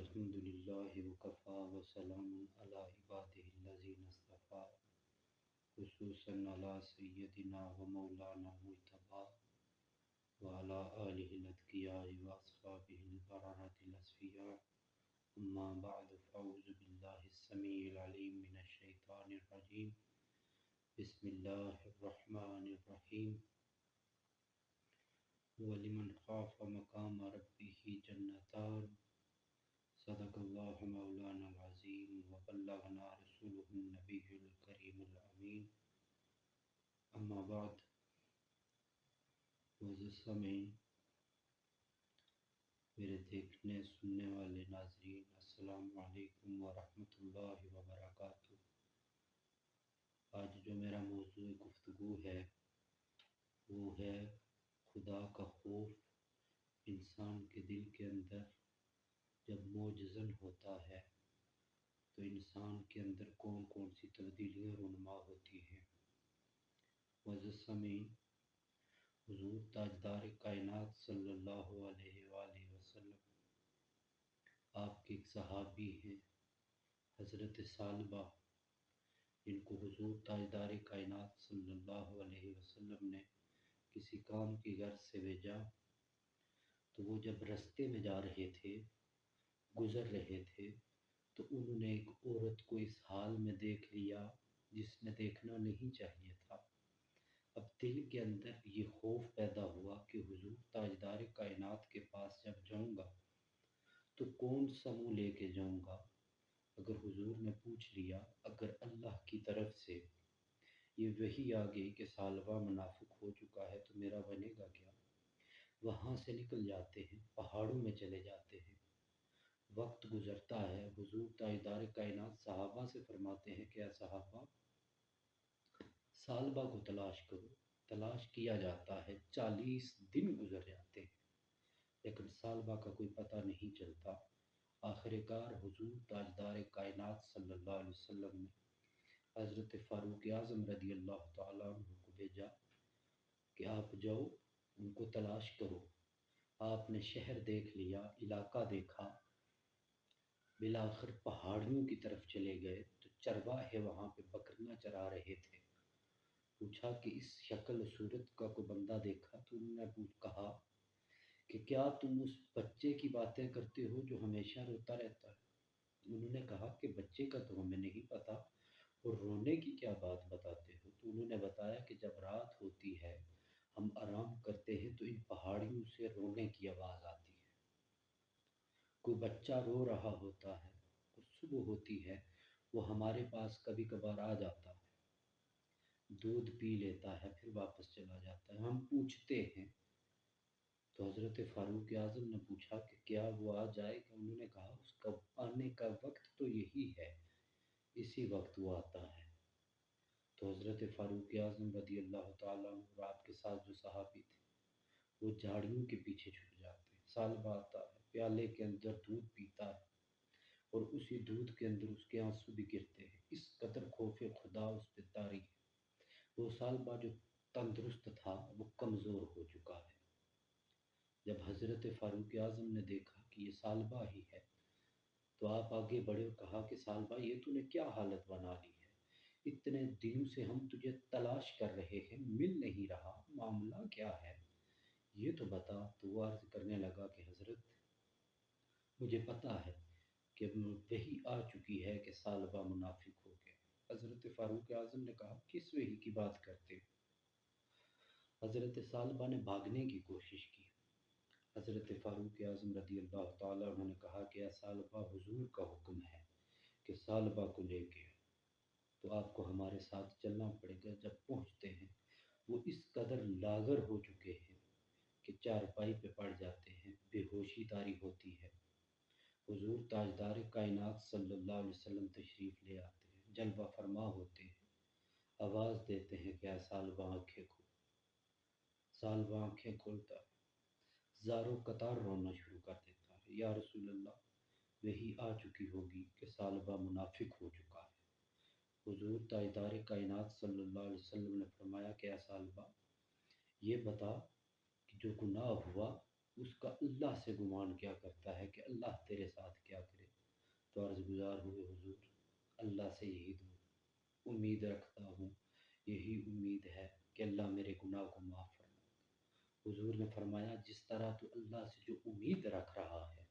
الحمد لله وكفى وسلام على عباده الذين اصطفى خصوصا على سيدنا ومولانا المجتبى وعلى آله الأتقياء وأصحابه البررة الأصفياء أما بعد فأعوذ بالله السميع العليم من الشيطان الرجيم بسم الله الرحمن الرحيم ولمن خاف مقام ربه جنتان صدق الله مولانا العظيم وبلغنا رسوله النبي الكريم الأمين اما بعد معزز سامعین، میرے دیکھنے سننے والے ناظرین، السلام علیکم ورحمۃ اللہ وبرکاتہ۔ آج جو میرا موضوع گفتگو ہے وہ ہے خدا کا خوف انسان کے دل کے اندر جب موجزن ہوتا ہے تو انسان کے اندر کون کون سی تبدیلیاں رونما ہوتی ہیں۔ معزز سامعین، حضور تاجدار کائنات صلی اللہ علیہ وآلہ وسلم، آپ کے ایک صحابی ہیں حضرت ثعلبہ، جن کو حضور تاجدار کائنات صلی اللہ علیہ وسلم نے کسی کام کی غرض سے بھیجا، تو وہ جب رستے میں جا رہے تھے، گزر رہے تھے، تو انہوں نے ایک عورت کو اس حال میں دیکھ لیا جس نے دیکھنا نہیں چاہیے تھا۔ اب دل کے اندر یہ خوف پیدا ہوا کہ حضور تاجدار کائنات کے پاس جب جاؤں گا تو کون سا منہ لے کے جاؤں گا۔ اگر حضور نے پوچھ لیا، اگر اللہ کی طرف سے یہ وحی آ گئی کہ ثعلبہ منافق ہو چکا ہے تو میرا بنے گا کیا۔ وہاں سے نکل جاتے ہیں، پہاڑوں میں چلے جاتے ہیں۔ وقت گزرتا ہے، حضور تاجدار کائنات صحابہ سے فرماتے ہیں کہ اے صحابہ، ثعلبہ کو تلاش کرو۔ تلاش کیا جاتا ہے، 40 دن گزر جاتے ہیں، لیکن ثعلبہ کا کوئی پتہ نہیں چلتا۔ آخر کار حضور تاجدار کائنات صلی اللہ علیہ وسلم نے حضرت فاروق اعظم رضی اللہ تعالیٰ عنہ کو بھیجا کہ آپ جاؤ، ان کو تلاش کرو۔ آپ نے شہر دیکھ لیا، علاقہ دیکھا، بالآخر پہاڑیوں کی طرف چلے گئے تو چرواہے وہاں پہ بکریاں چرا رہے تھے۔ پوچھا کہ اس شکل و صورت کا کوئی بندہ دیکھا؟ تو انہوں نے کہا کہ کیا تم اس بچے کی باتیں کرتے ہو جو ہمیشہ روتا رہتا ہے؟ انہوں نے کہا کہ بچے کا تو ہمیں نہیں پتا، اور رونے کی کیا بات بتاتے ہو؟ تو انہوں نے بتایا کہ جب رات ہوتی ہے، ہم آرام کرتے ہیں تو ان پہاڑیوں سے رونے کی آواز آتی ہے۔ کوئی بچہ رو رہا ہوتا ہے، اور صبح ہوتی ہے وہ ہمارے پاس کبھی کبھار آ جاتا ہے، دودھ پی لیتا ہے، پھر واپس چلا جاتا ہے۔ ہم پوچھتے ہیں تو حضرت فاروق اعظم نے پوچھا کہ کیا وہ آ جائے گا؟ انہوں نے کہا اس کا آنے کا وقت تو یہی ہے، اسی وقت وہ آتا ہے۔ تو حضرت فاروق اعظم رضی اللہ تعالیٰ عنہ اور آپ کے ساتھ جو صحابی تھے وہ جھاڑیوں کے پیچھے چھپ جاتے ہیں۔ ثعلبہ آتا ہے، پیالے کے اندر دودھ پیتا ہے، اور اسی دودھ کے اندر اس کے آنسو بھی گرتے ہیں۔ اس قدر خوف خدا اس پہ طاری ہے۔ وہ ثعلبہ جو تندرست تھا وہ کمزور ہو چکا ہے۔ جب حضرت فاروق اعظم نے دیکھا کہ یہ ثعلبہ ہی ہے تو آپ آگے بڑھے اور کہا کہ ثعلبہ، یہ تو نے کیا حالت بنا لی ہے؟ اتنے دنوں سے ہم تجھے تلاش کر رہے ہیں، مل نہیں رہا، معاملہ کیا ہے یہ تو بتا۔ تو وہ عرض کرنے لگا کہ حضرت، مجھے پتا ہے کہ وحی آ چکی ہے کہ ثعلبہ منافق ہو گیا۔ حضرت فاروق اعظم نے کہا کس وحی کی بات کرتے ہو؟ حضرت ثعلبہ نے بھاگنے کی کوشش کی۔ حضرت فاروق اعظم رضی اللہ تعالیٰ عنہ نے کہا کہ اے ثعلبہ، حضور کا حکم ہے کہ ثعلبہ کو لے کے آؤ، تو آپ کو ہمارے ساتھ چلنا پڑے گا۔ جب پہنچتے ہیں وہ اس قدر لاغر ہو چکے ہیں کہ چارپائی پہ پڑ جاتے ہیں، بے ہوشی طاری ہوتی ہے۔ حضور تاجدار کائنات صلی اللہ علیہ وسلم تشریف لے آتے ہیں، جلوہ فرما ہوتے ہیں، آواز دیتے ہیں کہ اے ثعلبہ آنکھیں کھول۔ ثعلبہ آنکھیں کھولتا ہے، زاروں قطار رونا شروع کر دیتا ہے۔ یا رسول اللہ، وحی آ چکی ہوگی کہ ثعلبہ منافق ہو چکا ہے۔ حضور تاجدار کائنات صلی اللہ علیہ وسلم نے فرمایا کہ اے ثعلبہ، یہ بتا کہ جو گناہ ہوا اس کا اللہ سے گمان کیا کرتا ہے کہ اللہ تیرے ساتھ کیا کرے؟ تو عرض گزار ہوئے حضور اللہ سے یہی امید رکھتا ہوں، یہی امید ہے کہ اللہ میرے گناہ کو معاف فرمائے۔ حضور نے فرمایا جس طرح تو اللہ سے جو امید رکھ رہا ہے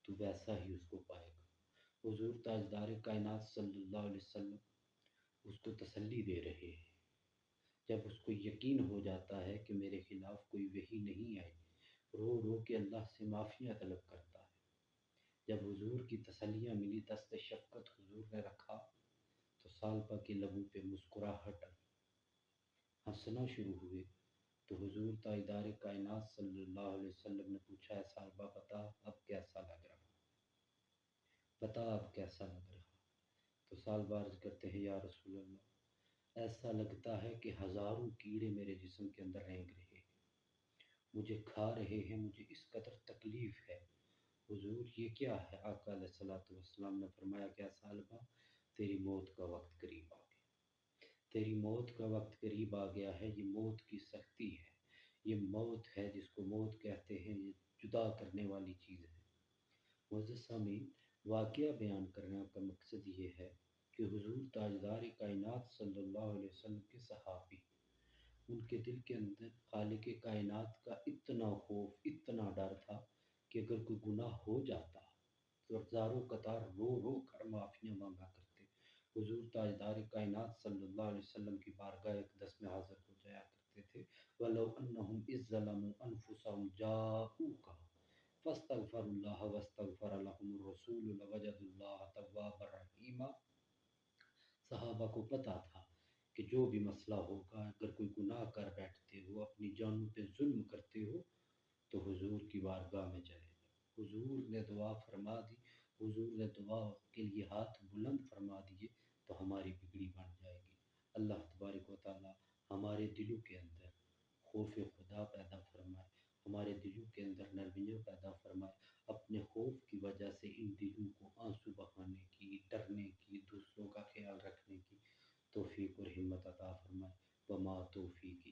تو ویسا ہی اس کو پائے گا۔ حضور تاجدار کائنات صلی اللہ علیہ وسلم اس کو تسلی دے رہے ہیں۔ جب اس کو یقین ہو جاتا ہے کہ میرے خلاف کوئی وحی نہیں آئی، رو رو کے اللہ سے معافیاں طلب کرتا ہے۔ جب حضور کی تسلیاں ملی، دست شفقت حضور نے رکھا تو سالبہ کے لبوں پہ مسکراہٹ آئی، ہنسنا شروع ہوئے۔ تو حضور تاجدار کائنات صلی اللہ علیہ وسلم نے پوچھا ہے سالبہ بتا اب کیسا لگ رہا، بتا اب کیسا لگ رہا؟ تو سالبہ عرض کرتے ہیں یا رسول اللہ ایسا لگتا ہے کہ ہزاروں کیڑے میرے جسم کے اندر رینگ رہے ہیں، مجھے کھا رہے ہیں، مجھے اس قدر تکلیف ہے۔ حضور یہ کیا ہے؟ آقا علیہ الصلوۃ والسلام نے فرمایا کیا سالبہ تیری موت کا وقت قریب آ گیا، تیری موت کا وقت قریب آ گیا ہے۔ یہ موت کی سختی ہے، یہ موت ہے جس کو موت کہتے ہیں، یہ جدا کرنے والی چیز ہے۔ معزز سامعین، واقعہ بیان کرنے کا مقصد یہ ہے کہ حضور تاجدار کائنات صلی اللہ علیہ وسلم کے صحابی، ان کے دل کے اندر خالق کائنات کا اتنا خوف، اتنا ڈر تھا کہ اگر کوئی گناہ ہو جاتا تو ہزاروں قطار رو رو کر معافیاں مانگا کرتے۔ حضور تاجدار کائنات صلی اللہ علیہ وسلم کی بارگاہ اقدس میں حاضر ہو جایا کرتے تھے۔ وَلَوْ أَنَّهُمْ إِذ ظَّلَمُوا أَنفُسَهُمْ جَاءُوكَ فَاسْتَغْفَرُوا اللَّهَ وَاسْتَغْفَرَ لَهُمُ الرَّسُولُ لَوَجَدُوا اللَّهَ تَوَّابًا رَحِيمًا۔ صحابہ کو پتہ تھا کہ جو بھی مسئلہ ہوگا، اگر کوئی گناہ کر بیٹھتے ہو، اپنی جانوں پہ ظلم کرتے ہو تو حضور کی بارگاہ میں چلے جاؤ۔ حضور نے دعا فرما دی، حضور نے دعا کے لیے ہاتھ بلند فرما دیے تو ہماری بگڑی بن جائے گی۔ اللہ تبارک و تعالی ہمارے دلوں کے اندر خوف خدا پیدا فرمائے، ہمارے دلوں کے اندر نرمیاں پیدا فرمائے، اپنے خوف کی وجہ سے ان دلوں کو آنسو بہانے کی، ڈرنے کی، دوسروں کا خیال رکھنے کی توفیق اور ہمت عطا فرمائے۔ وما توفیق